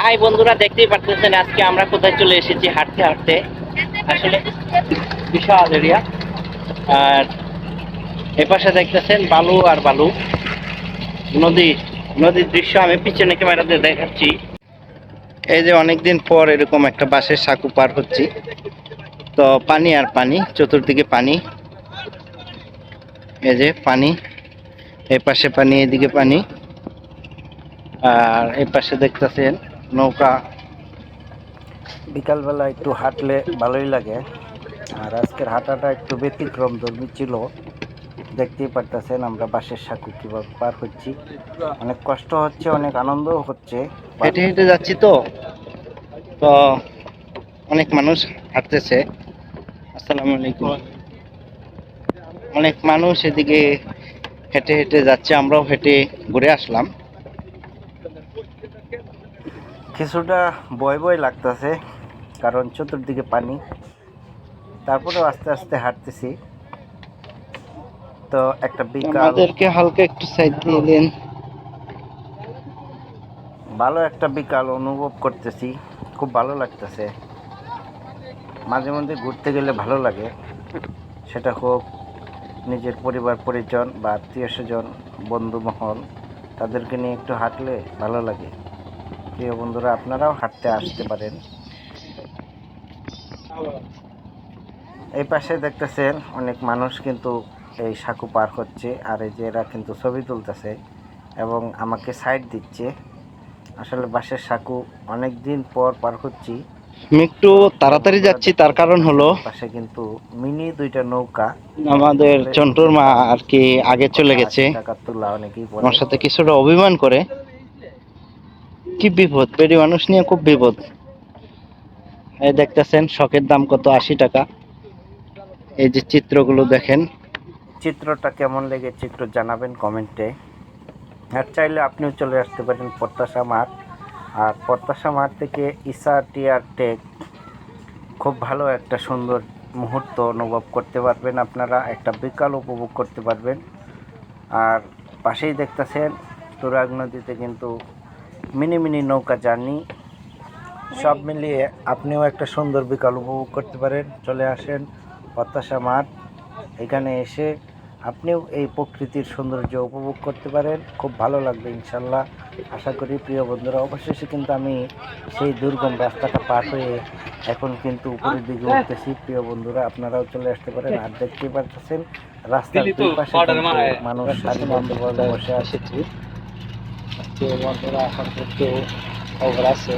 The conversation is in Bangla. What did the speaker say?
হাই বন্ধুরা, দেখতেই পারতেছেন আজকে আমরা কোথায় চলে এসেছি হাঁটতে হাঁটতে। আসলে বিশাল এরিয়া, আর এপাশে দেখতেছেন বালু আর বালু, নদী, নদীর দৃশ্য আমি পিছনে ক্যামেরাতে দেখাচ্ছি। এই যে অনেকদিন পর এরকম একটা বাঁশের সাঁকো পার হচ্ছি, তো পানি আর পানি, চতুর্দিকে পানি। এই যে পানি, এই পাশে পানি, এদিকে পানি, আর এই পাশে দেখতেছেন নৌকা। বিকালবেলা একটু হাঁটলে ভালোই লাগে, আর আজকের হাঁটাটা একটু ব্যতিক্রম ধর্মী ছিল। দেখতেই পারতেছেন আমরা বাঁশের সাঁকো কিভাবে পার হচ্ছি, অনেক কষ্ট হচ্ছে, অনেক আনন্দও হচ্ছে। হেঁটে হেঁটে যাচ্ছি তো তো অনেক মানুষ হাঁটতেছে। আসসালামু আলাইকুম। অনেক মানুষ এদিকে হেঁটে হেঁটে যাচ্ছে, আমরাও হেঁটে ঘুরে আসলাম। কিছুটা ভয় ভয় লাগতেছে, কারণ চতুর্দিকে পানি, তারপরেও আস্তে আস্তে হাঁটতেছি। তো একটা বিকাল, আমাদেরকে হালকা একটু সাইড দিয়ে দেন। ভালো একটা বিকাল অনুভব করতেছি, খুব ভালো লাগতেছে। মাঝে মধ্যে ঘুরতে গেলে ভালো লাগে, সেটা হোক নিজের পরিবার পরিজন বা আত্মীয় স্বজন, বন্ধু মহল, তাদেরকে নিয়ে একটু হাঁটলে ভালো লাগে। প্রিয় বন্ধুরা, আপনারাও হাঁটতে আসতে পারেন। এই পাশে দেখতেছেন অনেক মানুষ কিন্তু এই সাঁকো পার হচ্ছে, আর এই যে এরা কিন্তু ছবি তুলতেছে এবং আমাকে সাইড দিচ্ছে। আসলে বাঁশের সাঁকো অনেক দিন পর পার হচ্ছি। আমি একটু তাড়াতাড়ি যাচ্ছি, তার কারণ হলো পাশে কিন্তু মিনি দুইটা নৌকা। আমাদের চন্টুর মা আর কি আগে চলে গেছে, আমার সাথে কিছুটা অভিমান করে। কি বিপদ, বেড়ি মানুষ নিয়ে খুব বিপদ। এই দেখতেছেন শখের দাম কত, 80 টাকা। এই যে চিত্রগুলো দেখেন, চিত্রটা কেমন লেগেছে একটু জানাবেন কমেন্টে। আর চাইলে আপনিও চলে আসতে পারেন প্রত্যাশা মাঠ, আর প্রত্যাশা মাঠ থেকে ইসা টিয়ার টেক, খুব ভালো একটা সুন্দর মুহূর্ত অনুভব করতে পারবেন আপনারা, একটা বিকাল উপভোগ করতে পারবেন। আর পাশেই দেখতেছেন তুরাগ নদীতে কিন্তু মিনি মিনি নৌকা জার্নি, সব মিলিয়ে আপনিও একটা সুন্দর বিকাল উপভোগ করতে পারেন। চলে আসেন প্রত্যাশা মাঠ, এখানে এসে আপনিও এই প্রকৃতির সৌন্দর্য উপভোগ করতে পারেন, খুব ভালো লাগবে ইনশাল্লাহ, আশা করি। প্রিয় বন্ধুরা, অবশেষে কিন্তু আমি সেই দুর্গম রাস্তাটা পার হয়ে এখন কিন্তু উপরের দিকে উঠতেছি। প্রিয় বন্ধুরা, আপনারাও চলে আসতে পারেন। আর দেখতেই পাচ্ছেন রাস্তার দুই পাশে মানুষ সারিবদ্ধভাবে বসে আছে। প্রিয় বন্ধুরা, এখন কিন্তু খবর আছে